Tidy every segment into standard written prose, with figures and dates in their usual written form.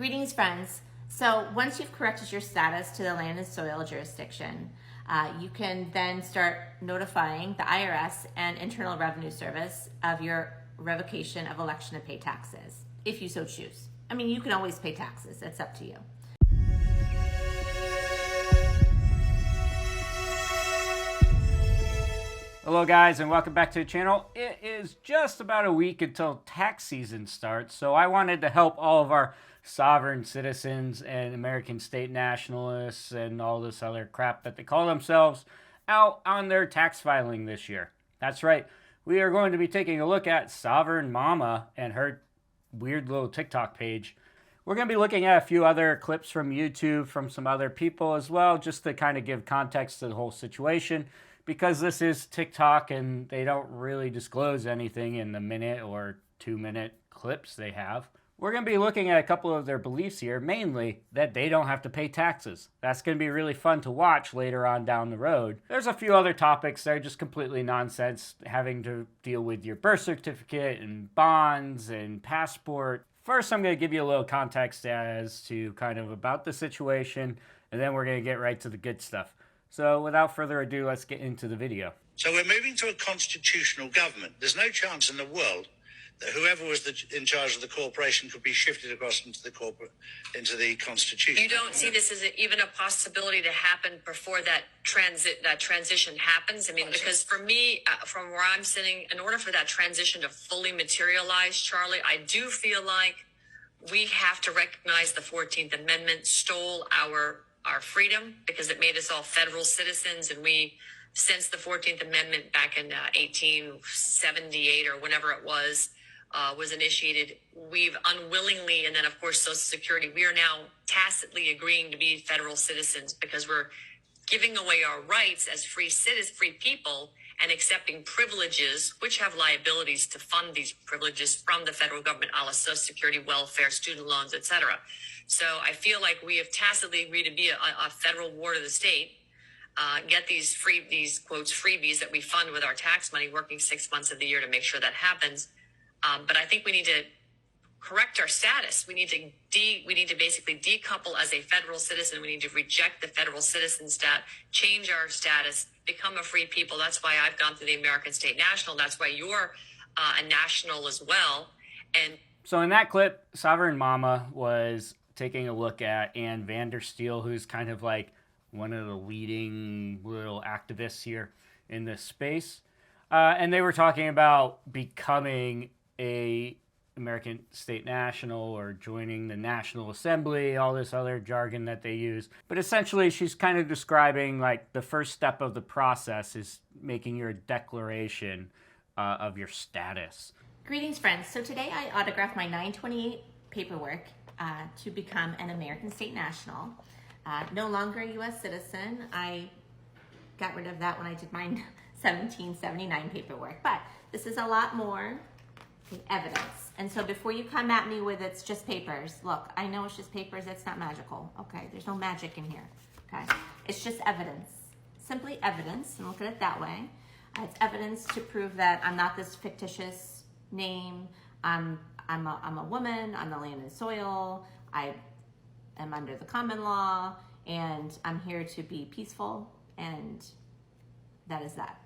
Greetings, friends. So once you've corrected your status to the land and soil jurisdiction, you can then start notifying the IRS and Internal Revenue Service of your revocation of election to pay taxes, if you so choose. I mean, you can always pay taxes. It's up to you. Hello guys, and welcome back to the channel. It is just about a week until tax season starts, so I wanted to help all of our sovereign citizens and American state nationalists and all this other crap that they call themselves out on their tax filing this year. That's right, we are going to be taking a look at Sovereign Mama and her weird little TikTok page. We're going to be looking at a few other clips from YouTube from some other people as well, just to kind of give context to the whole situation. Because this is TikTok and they don't really disclose anything in the minute or 2-minute clips they have. We're going to be looking at a couple of their beliefs here, mainly that they don't have to pay taxes. That's going to be really fun to watch later on down the road. There's a few other topics that are just completely nonsense, having to deal with your birth certificate and bonds and passport. First, I'm going to give you a little context as to kind of about the situation, and then we're going to get right to the good stuff. So without further ado, let's get into the video. So we're moving to a constitutional government. There's no chance in the world that whoever was in charge of the corporation could be shifted across into the constitution. You don't see this as even a possibility to happen before that transition happens? I mean, because for me, from where I'm sitting, in order for that transition to fully materialize, Charlie, I do feel like we have to recognize the 14th Amendment stole our freedom because it made us all federal citizens, and we, since the 14th Amendment back in 1878 or whenever it was initiated, we've unwillingly, and then of course Social Security, we are now tacitly agreeing to be federal citizens because we're giving away our rights as free people and accepting privileges, which have liabilities to fund these privileges from the federal government, a la Social Security, welfare, student loans, etc. So I feel like we have tacitly agreed to be a federal ward of the state, get these quotes freebies that we fund with our tax money, working 6 months of the year to make sure that happens. But I think we need to correct our status. We need to basically decouple as a federal citizen. We need to reject the federal citizen change our status, become a free people. That's why I've gone through the American State National. That's why you're a national as well. And so in that clip, Sovereign Mama was taking a look at Ann Vandersteel, who's kind of like one of the leading little activists here in this space. And they were talking about becoming a American State National or joining the National Assembly, all this other jargon that they use. But essentially, she's kind of describing like the first step of the process is making your declaration of your status. Greetings, friends. So today I autographed my 928 paperwork to become an American State National. No longer a U.S. citizen. I got rid of that when I did my 1779 paperwork. But this is a lot more evidence. And so before you come at me with it's just papers, look, I know it's just papers. It's not magical. Okay, there's no magic in here. Okay, it's just evidence. Simply evidence, and look at it that way. It's evidence to prove that I'm not this fictitious name. I'm a woman on the land and soil. I am under the common law, and I'm here to be peaceful, and that is that.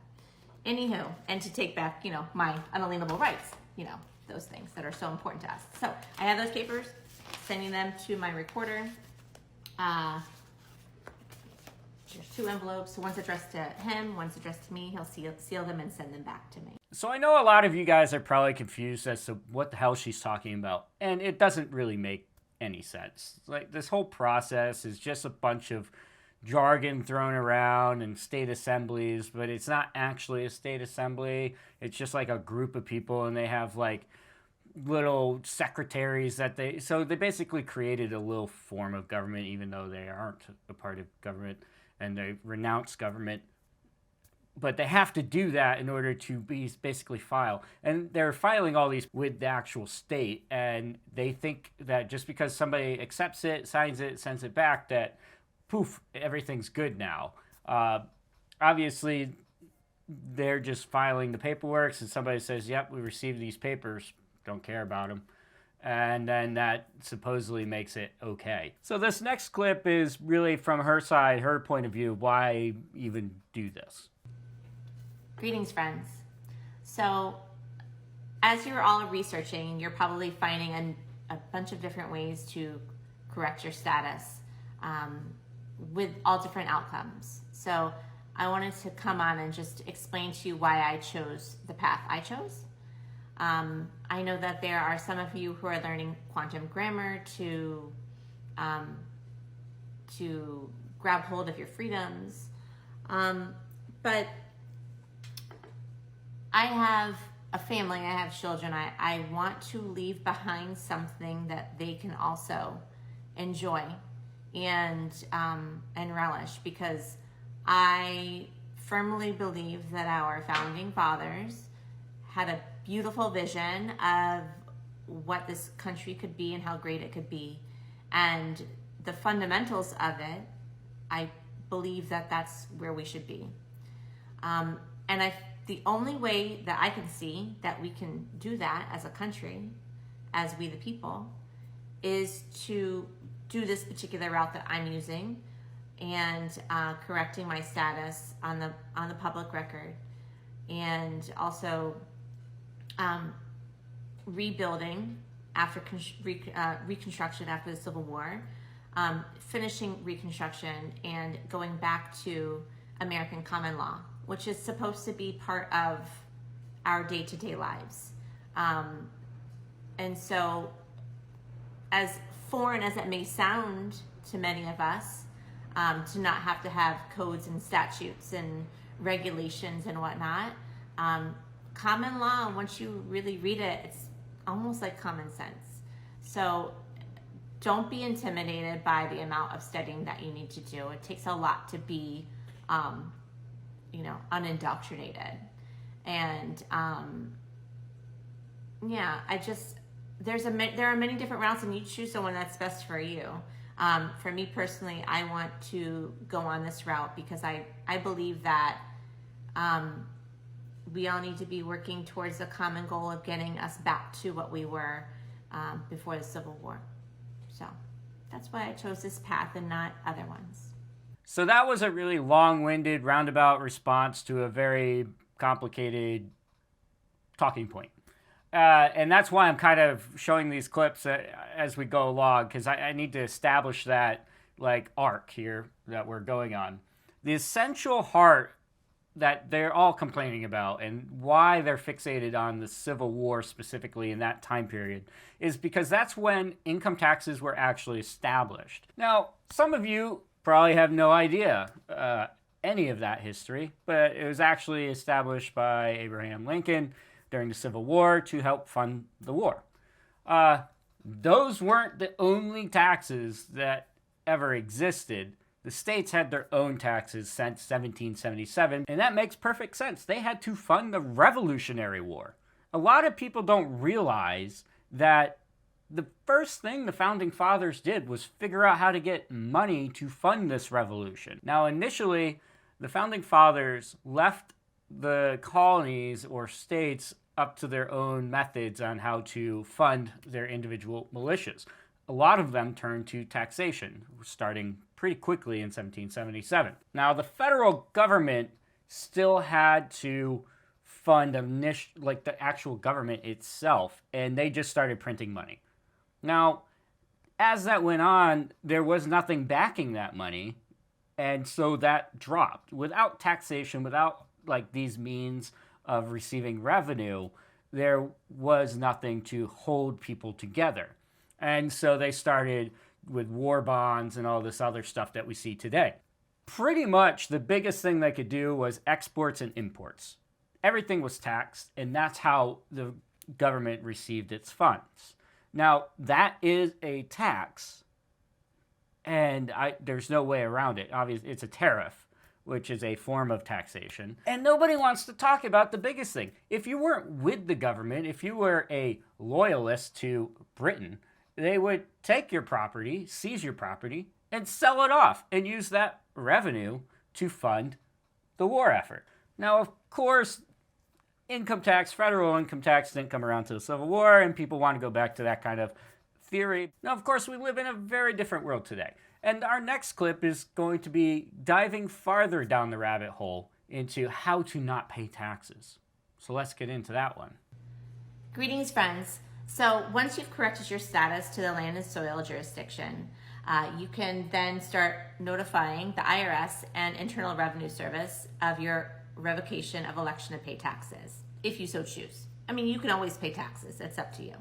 Anywho, and to take back, my unalienable rights, those things that are so important to us. So I have those papers, sending them to my recorder. There's 2 envelopes. So one's addressed to him, one's addressed to me. He'll seal them and send them back to me. So I know a lot of you guys are probably confused as to what the hell she's talking about. And it doesn't really make any sense. Like, this whole process is just a bunch of jargon thrown around and state assemblies, but it's not actually a state assembly. It's just like a group of people, and they have like little secretaries that they basically created a little form of government, even though they aren't a part of government, and they renounce government. But they have to do that in order to basically file. And they're filing all these with the actual state. And they think that just because somebody accepts it, signs it, sends it back, that poof, everything's good now. Obviously, they're just filing the paperwork. And somebody says, yep, we received these papers. Don't care about them. and then that supposedly makes it okay. So this next clip is really from her side, her point of view, why even do this. Greetings, friends. So, as you're all researching, you're probably finding a bunch of different ways to correct your status with all different outcomes. So, I wanted to come on and just explain to you why I chose the path I chose. I know that there are some of you who are learning quantum grammar to grab hold of your freedoms, but I have a family, I have children. I want to leave behind something that they can also enjoy and relish, because I firmly believe that our founding fathers had a beautiful vision of what this country could be and how great it could be. And the fundamentals of it, I believe that that's where we should be. And the only way that I can see that we can do that as a country, as we the people, is to do this particular route that I'm using and correcting my status on the public record, and also rebuilding after Reconstruction after the Civil War, finishing Reconstruction and going back to American common law, which is supposed to be part of our day-to-day lives. And so, as foreign as it may sound to many of us, to not have to have codes and statutes and regulations and whatnot, common law, once you really read it, it's almost like common sense. So don't be intimidated by the amount of studying that you need to do. It takes a lot to be, unindoctrinated. And there are many different routes, and you choose the one that's best for you. For me personally, I want to go on this route because I believe that we all need to be working towards the common goal of getting us back to what we were before the Civil War. So that's why I chose this path and not other ones. So that was a really long-winded, roundabout response to a very complicated talking point. And that's why I'm kind of showing these clips as we go along, because I need to establish that arc here that we're going on. The essential heart that they're all complaining about and why they're fixated on the Civil War specifically in that time period is because that's when income taxes were actually established. Now, some of you probably have no idea any of that history, but it was actually established by Abraham Lincoln during the Civil War to help fund the war. Those weren't the only taxes that ever existed. The states had their own taxes since 1777, and that makes perfect sense. They had to fund the Revolutionary War. A lot of people don't realize that the first thing the Founding Fathers did was figure out how to get money to fund this revolution. Now, initially, the Founding Fathers left the colonies or states up to their own methods on how to fund their individual militias. A lot of them turned to taxation, starting pretty quickly in 1777. Now, the federal government still had to fund the actual government itself, and they just started printing money. Now, as that went on, there was nothing backing that money, and so that dropped. Without taxation, without these means of receiving revenue, there was nothing to hold people together. And so they started with war bonds and all this other stuff that we see today. Pretty much the biggest thing they could do was exports and imports. Everything was taxed, and that's how the government received its funds. Now, that is a tax, and there's no way around it. Obviously, it's a tariff, which is a form of taxation. And nobody wants to talk about the biggest thing. If you weren't with the government, if you were a loyalist to Britain, they would take your property, seize your property, and sell it off and use that revenue to fund the war effort. Now, of course, income tax, federal income tax didn't come around to the Civil War, and people want to go back to that kind of theory. Now, of course, we live in a very different world today. And our next clip is going to be diving farther down the rabbit hole into how to not pay taxes. So let's get into that one. Greetings, friends. So once you've corrected your status to the land and soil jurisdiction, you can then start notifying the IRS and Internal Revenue Service of your revocation of election to pay taxes, if you so choose. I mean, you can always pay taxes. It's up to you.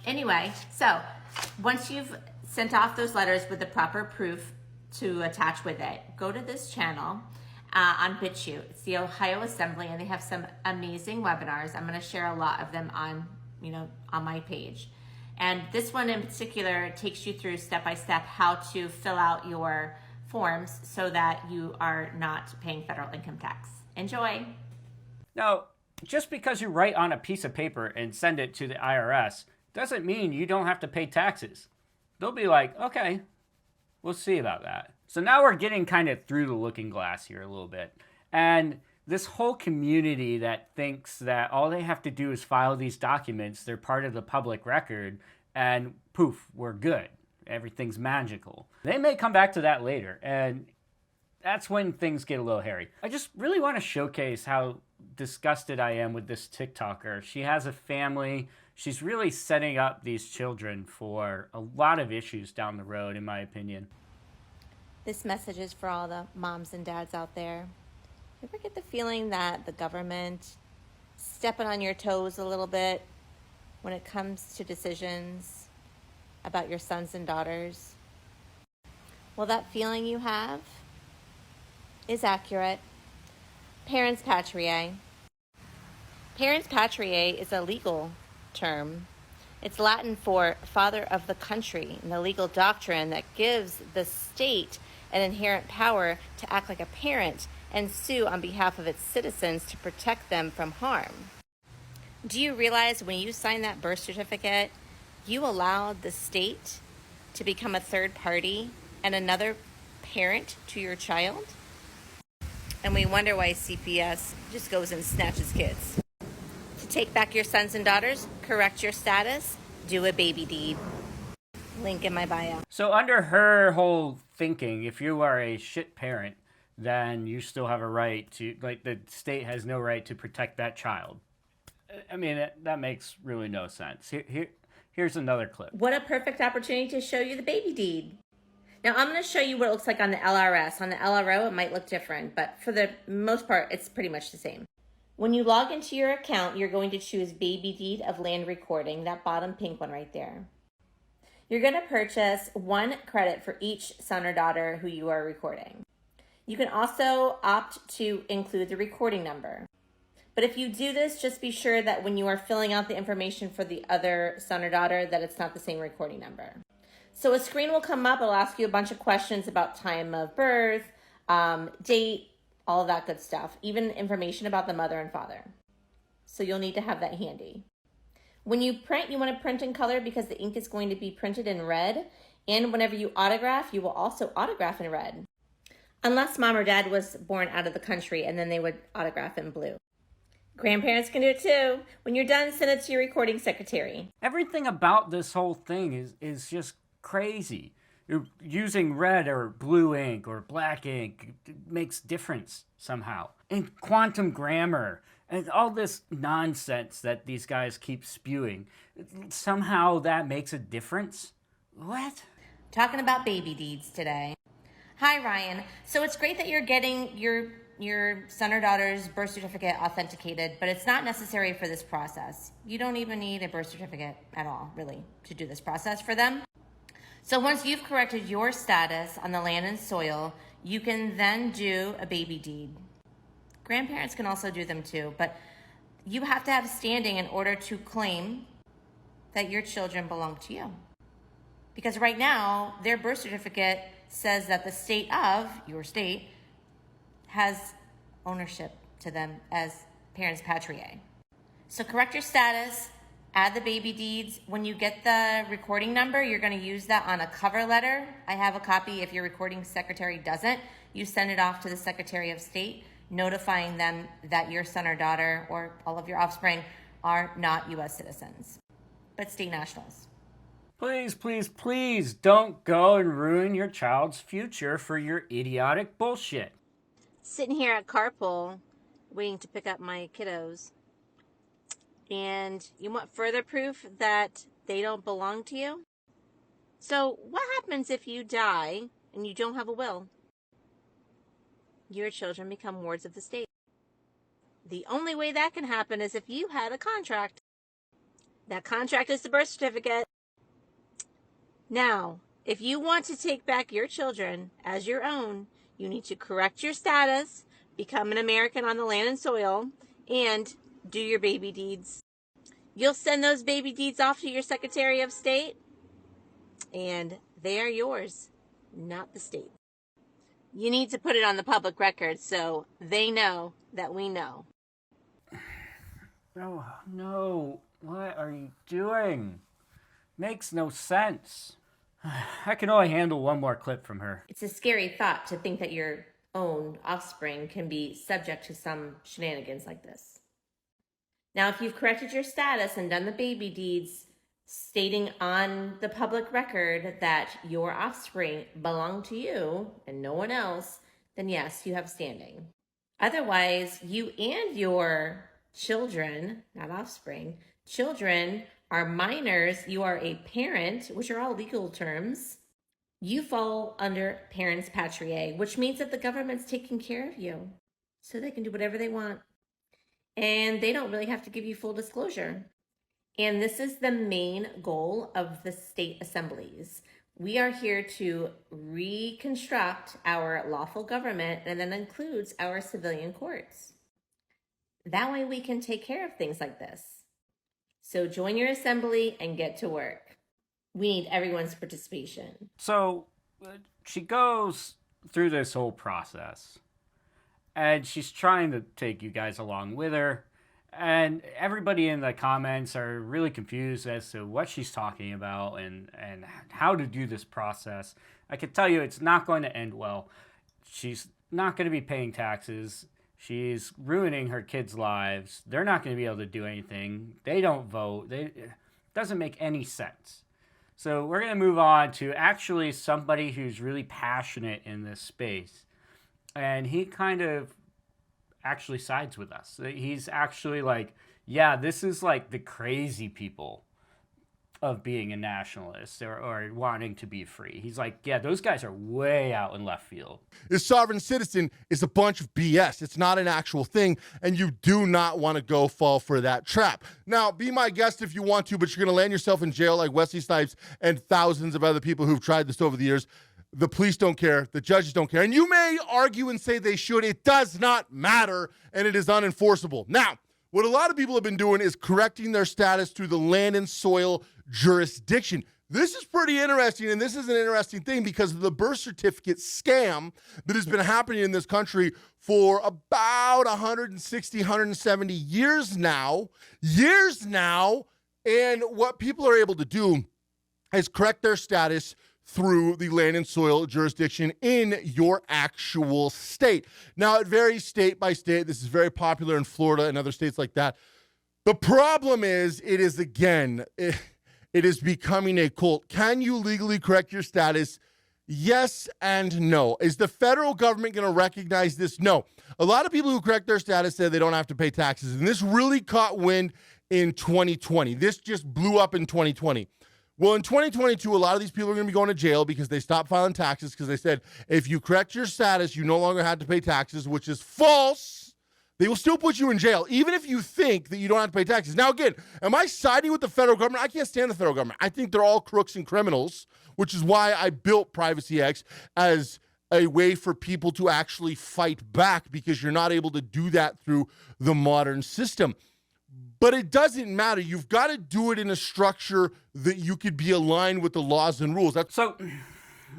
Anyway, so once you've sent off those letters with the proper proof to attach with it, go to this channel on BitChute. It's the Ohio Assembly, and they have some amazing webinars. I'm going to share a lot of them on my page. And this one in particular takes you through step-by-step how to fill out your forms so that you are not paying federal income tax. Enjoy. Now, just because you write on a piece of paper and send it to the IRS doesn't mean you don't have to pay taxes. They'll be like, okay, we'll see about that. So now we're getting kind of through the looking glass here a little bit. And this whole community that thinks that all they have to do is file these documents, they're part of the public record, and poof, we're good. Everything's magical. They may come back to that later, and that's when things get a little hairy. I just really want to showcase how disgusted I am with this TikToker. She has a family. She's really setting up these children for a lot of issues down the road, in my opinion. This message is for all the moms and dads out there. You ever get the feeling that the government stepping on your toes a little bit when it comes to decisions about your sons and daughters? Well, that feeling you have is accurate. Parens patriae. Parens patriae is a legal term. It's Latin for father of the country, and the legal doctrine that gives the state an inherent power to act like a parent and sue on behalf of its citizens to protect them from harm. Do you realize when you sign that birth certificate, you allowed the state to become a third party and another parent to your child? And we wonder why CPS just goes and snatches kids. To take back your sons and daughters, correct your status, do a baby deed. Link in my bio. So under her whole thinking, if you are a shit parent, then you still have a right to, like, the state has no right to protect that child. I mean, that makes really no sense. Here's another clip. What a perfect opportunity to show you the baby deed. Now, I'm going to show you what it looks like on the LRS. On the LRO, it might look different, but for the most part, it's pretty much the same. When you log into your account, you're going to choose Baby Deed of Land Recording, that bottom pink one right there. You're going to purchase 1 credit for each son or daughter who you are recording. You can also opt to include the recording number. But if you do this, just be sure that when you are filling out the information for the other son or daughter, that it's not the same recording number. So a screen will come up. It'll ask you a bunch of questions about time of birth, date, all of that good stuff, even information about the mother and father. So you'll need to have that handy. When you print, you want to print in color because the ink is going to be printed in red. And whenever you autograph, you will also autograph in red. Unless mom or dad was born out of the country, and then they would autograph in blue. Grandparents can do it too. When you're done, send it to your recording secretary. Everything about this whole thing is just crazy. Using red or blue ink or black ink makes difference somehow. And quantum grammar and all this nonsense that these guys keep spewing, somehow that makes a difference? What? Talking about baby deeds today. Hi, Ryan. So it's great that you're getting your son or daughter's birth certificate authenticated, but it's not necessary for this process. You don't even need a birth certificate at all, really, to do this process for them. So once you've corrected your status on the land and soil, you can then do a baby deed. Grandparents can also do them too, but you have to have standing in order to claim that your children belong to you. Because right now, their birth certificate says that the state of, your state, has ownership to them as parens patriae. So correct your status, add the baby deeds. When you get the recording number, you're going to use that on a cover letter. I have a copy. If your recording secretary doesn't, you send it off to the Secretary of State. notifying them that your son or daughter or all of your offspring are not U.S. citizens, but state nationals. Please, please, please don't go and ruin your child's future for your idiotic bullshit. Sitting here at carpool waiting to pick up my kiddos, and you want further proof that they don't belong to you? So what happens if you die and you don't have a will? Your children become wards of the state. The only way that can happen is if you had a contract. That contract is the birth certificate. Now, if you want to take back your children as your own, you need to correct your status, become an American on the land and soil, and do your baby deeds. You'll send those baby deeds off to your Secretary of State, and they are yours, not the state. You need to put it on the public record so they know that we know. No, no. What are you doing? Makes no sense. I can only handle one more clip from her. It's a scary thought to think that your own offspring can be subject to some shenanigans like this. Now, if you've corrected your status and done the baby deeds, stating on the public record that your offspring belong to you and no one else, then yes, you have standing. Otherwise, you and your children, not offspring, children are minors. You are a parent, which are all legal terms. You fall under parens patriae, which means that the government's taking care of you so they can do whatever they want. And they don't really have to give you full disclosure. And this is the main goal of the state assemblies. We are here to reconstruct our lawful government, and that includes our civilian courts. That way we can take care of things like this. So join your assembly and get to work. We need everyone's participation. So she goes through this whole process, and she's trying to take you guys along with her. And everybody in the comments are really confused as to what she's talking about and how to do this process. I can tell you it's not going to end well. She's not going to be paying taxes. She's ruining her kids' lives. They're not going to be able to do anything. They don't vote. It doesn't make any sense. So we're going to move on to actually somebody who's really passionate in this space. And he kind of actually sides with us. He's actually like, yeah, this is like the crazy people of being a nationalist or wanting to be free. He's like, yeah, those guys are way out in left field. This sovereign citizen is a bunch of BS. It's not an actual thing, and you do not want to go fall for that trap. Now, be my guest if you want to, but you're going to land yourself in jail like Wesley Snipes and thousands of other people who've tried this over the years. The police don't care. The judges don't care. And you may argue and say they should. It does not matter, and it is unenforceable. Now, what a lot of people have been doing is correcting their status through the land and soil jurisdiction. This is pretty interesting, and this is an interesting thing because of the birth certificate scam that has been happening in this country for about 160, 170 years now. And what people are able to do is correct their status through the land and soil jurisdiction in your actual state. Now, it varies state by state. This is very popular in Florida and other states like that. The problem is, it is becoming a cult. Can you legally correct your status? Yes and no. Is the federal government going to recognize this? No. A lot of people who correct their status say they don't have to pay taxes, and this really caught wind in 2020. This just blew up in 2020. Well, in 2022, a lot of these people are going to be going to jail because they stopped filing taxes because they said, if you correct your status, you no longer had to pay taxes, which is false. They will still put you in jail, even if you think that you don't have to pay taxes. Now, again, am I siding with the federal government? I can't stand the federal government. I think they're all crooks and criminals, which is why I built Privacy X as a way for people to actually fight back, because you're not able to do that through the modern system. But it doesn't matter. You've got to do it in a structure that you could be aligned with the laws and rules. So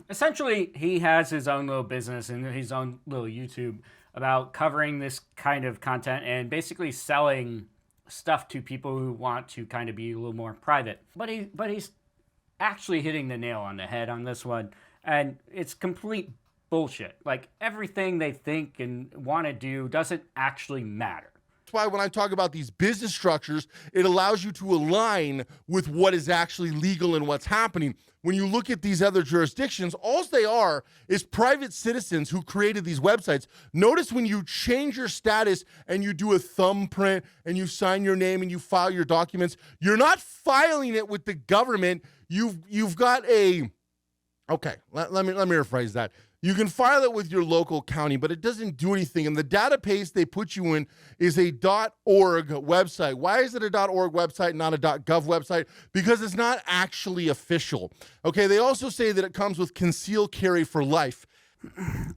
essentially, he has his own little business and his own little YouTube about covering this kind of content and basically selling stuff to people who want to kind of be a little more private. But he's actually hitting the nail on the head on this one. And it's complete bullshit. Like, everything they think and want to do doesn't actually matter. That's why when I talk about these business structures, it allows you to align with what is actually legal and what's happening. When you look at these other jurisdictions, all they are is private citizens who created these websites. Notice when you change your status and you do a thumbprint and you sign your name and you file your documents, you're not filing it with the government. You've got a, okay, let me rephrase that. You can file it with your local county, but it doesn't do anything. And the database they put you in is a .org website. Why is it a .org website, not a .gov website? Because it's not actually official. Okay, they also say that it comes with concealed carry for life.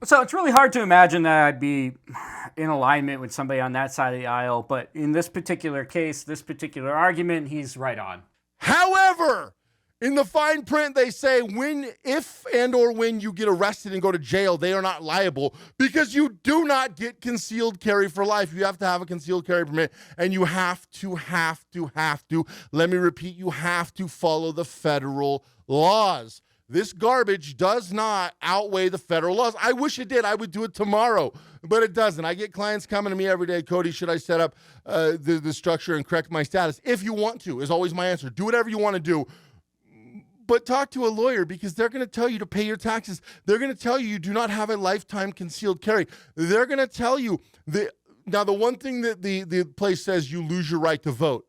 So it's really hard to imagine that I'd be in alignment with somebody on that side of the aisle. But in this particular case, this particular argument, he's right on. However, in the fine print, they say if and or when you get arrested and go to jail, they are not liable because you do not get concealed carry for life. You have to have a concealed carry permit, and you have to, let me repeat, you have to follow the federal laws. This garbage does not outweigh the federal laws. I wish it did. I would do it tomorrow, but it doesn't. I get clients coming to me every day. Cody, should I set up the structure and correct my status? If you want to, is always my answer. Do whatever you want to do. But talk to a lawyer because they're going to tell you to pay your taxes. They're going to tell you do not have a lifetime concealed carry. They're going to tell you now the one thing that the place says, you lose your right to vote.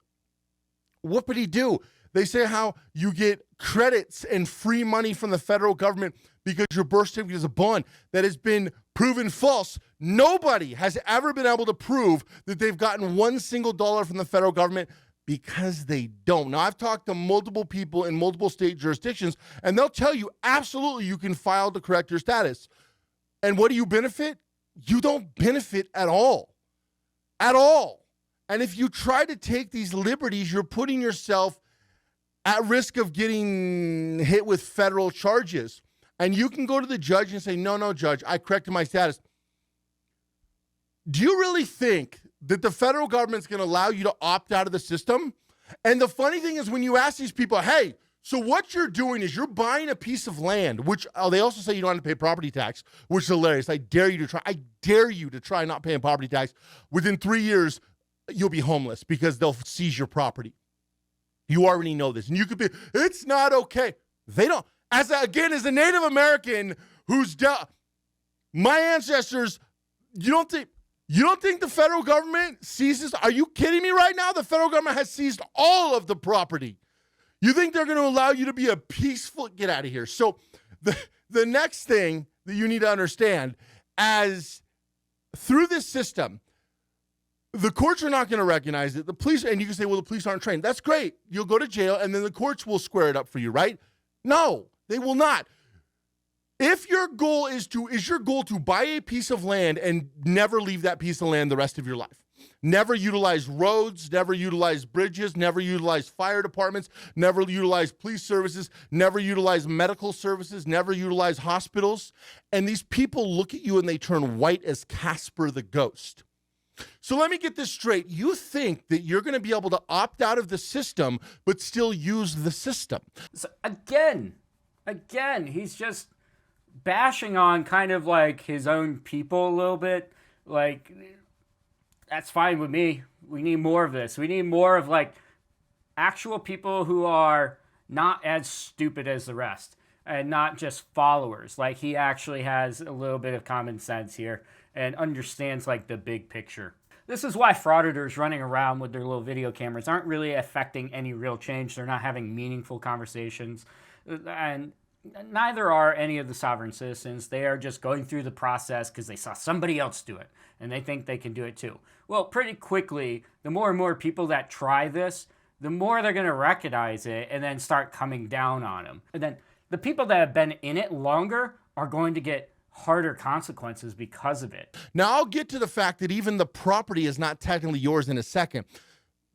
What would he do? They say how you get credits and free money from the federal government because your birth certificate is a bond. That has been proven false. Nobody has ever been able to prove that they've gotten one single dollar from the federal government, because they don't. Now, I've talked to multiple people in multiple state jurisdictions, and they'll tell you, absolutely, you can file to correct your status. And what do you benefit? You don't benefit at all. At all. And if you try to take these liberties, you're putting yourself at risk of getting hit with federal charges. And you can go to the judge and say, no, judge, I corrected my status. Do you really think that the federal government's going to allow you to opt out of the system? And the funny thing is when you ask these people, hey, so what you're doing is you're buying a piece of land, which they also say you don't have to pay property tax, which is hilarious. I dare you to try not paying property tax. Within 3 years, you'll be homeless because they'll seize your property. You already know this. And you could be, it's not okay. They don't. As a Native American who's my ancestors, you don't think the federal government seizes? Are you kidding me right now? The federal government has seized all of the property. You think they're going to allow you to be a peaceful, get out of here. So the next thing that you need to understand, as through this system, the courts are not going to recognize it. The police, and you can say, well, the police aren't trained. That's great. You'll go to jail and then the courts will square it up for you, right? No, they will not. If your goal is your goal to buy a piece of land and never leave that piece of land the rest of your life, never utilize roads, never utilize bridges, never utilize fire departments, never utilize police services, never utilize medical services, never utilize hospitals, and these people look at you and they turn white as Casper the Ghost. So let me get this straight. You think that you're going to be able to opt out of the system but still use the system. So again, he's just bashing on kind of like his own people a little bit. Like, that's fine with me. We need more of this. We need more of like actual people who are not as stupid as the rest and not just followers. Like, he actually has a little bit of common sense here and understands like the big picture. This is why frauditors running around with their little video cameras aren't really affecting any real change. They're not having meaningful conversations, and neither are any of the sovereign citizens. They are just going through the process because they saw somebody else do it and they think they can do it too. Well, pretty quickly, the more and more people that try this, the more they're going to recognize it and then start coming down on them. And then the people that have been in it longer are going to get harder consequences because of it. Now, I'll get to the fact that even the property is not technically yours in a second.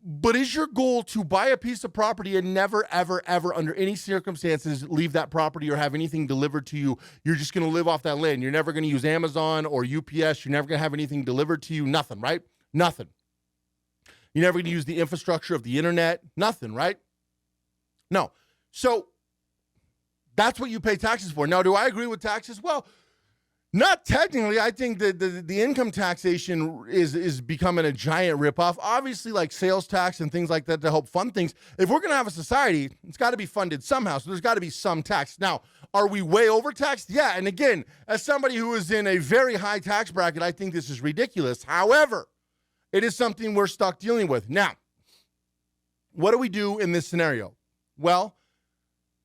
But is your goal to buy a piece of property and never, ever, ever, under any circumstances, leave that property or have anything delivered to you? You're just going to live off that land. You're never going to use Amazon or UPS. You're never going to have anything delivered to you. Nothing, right? Nothing. You're never going to use the infrastructure of the internet. Nothing, right? No. So that's what you pay taxes for. Now, do I agree with taxes? Well, Not technically. I think that the income taxation is becoming a giant ripoff. Obviously, like sales tax and things like that to help fund things. If we're going to have a society, it's got to be funded somehow. So there's got to be some tax. Now, are we way overtaxed? Yeah. And again, as somebody who is in a very high tax bracket, I think this is ridiculous. However, it is something we're stuck dealing with. Now, what do we do in this scenario? Well,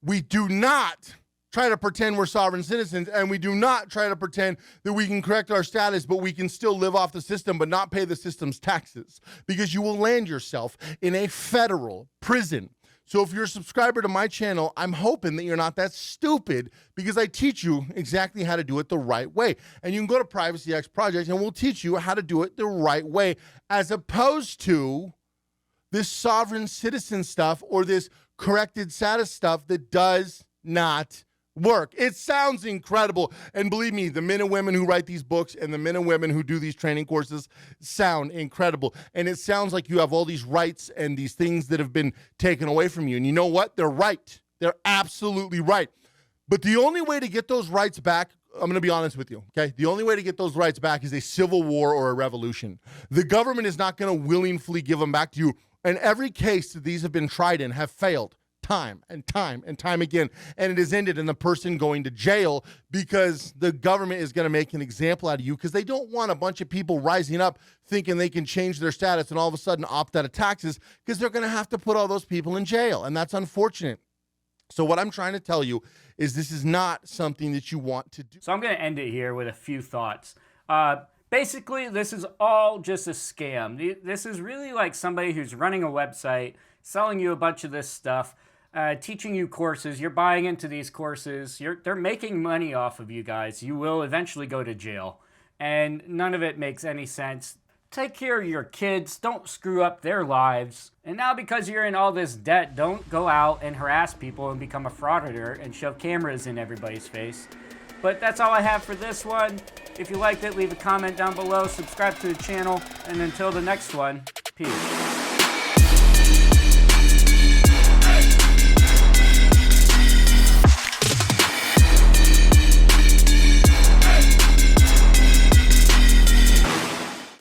we do not try to pretend we're sovereign citizens, and we do not try to pretend that we can correct our status, but we can still live off the system but not pay the system's taxes, because you will land yourself in a federal prison. So if you're a subscriber to my channel, I'm hoping that you're not that stupid, because I teach you exactly how to do it the right way. And you can go to Privacy X Project and we'll teach you how to do it the right way, as opposed to this sovereign citizen stuff or this corrected status stuff that does not work. It sounds incredible. And believe me, the men and women who write these books and the men and women who do these training courses sound incredible. And it sounds like you have all these rights and these things that have been taken away from you. And you know what? They're right. They're absolutely right. But the only way to get those rights back, I'm going to be honest with you, okay? The only way to get those rights back is a civil war or a revolution. The government is not going to willingly give them back to you. And every case that these have been tried in have failed time and time and time again. And it has ended in the person going to jail, because the government is going to make an example out of you, because they don't want a bunch of people rising up thinking they can change their status and all of a sudden opt out of taxes, because they're going to have to put all those people in jail. And that's unfortunate. So what I'm trying to tell you is this is not something that you want to do. So I'm going to end it here with a few thoughts. Basically, this is all just a scam. This is really like somebody who's running a website, selling you a bunch of this stuff, teaching you courses. You're buying into these courses. They're making money off of you guys. You will eventually go to jail. And none of it makes any sense. Take care of your kids. Don't screw up their lives. And now, because you're in all this debt, don't go out and harass people and become a frauditor and shove cameras in everybody's face. But that's all I have for this one. If you liked it, leave a comment down below, subscribe to the channel, and until the next one, peace.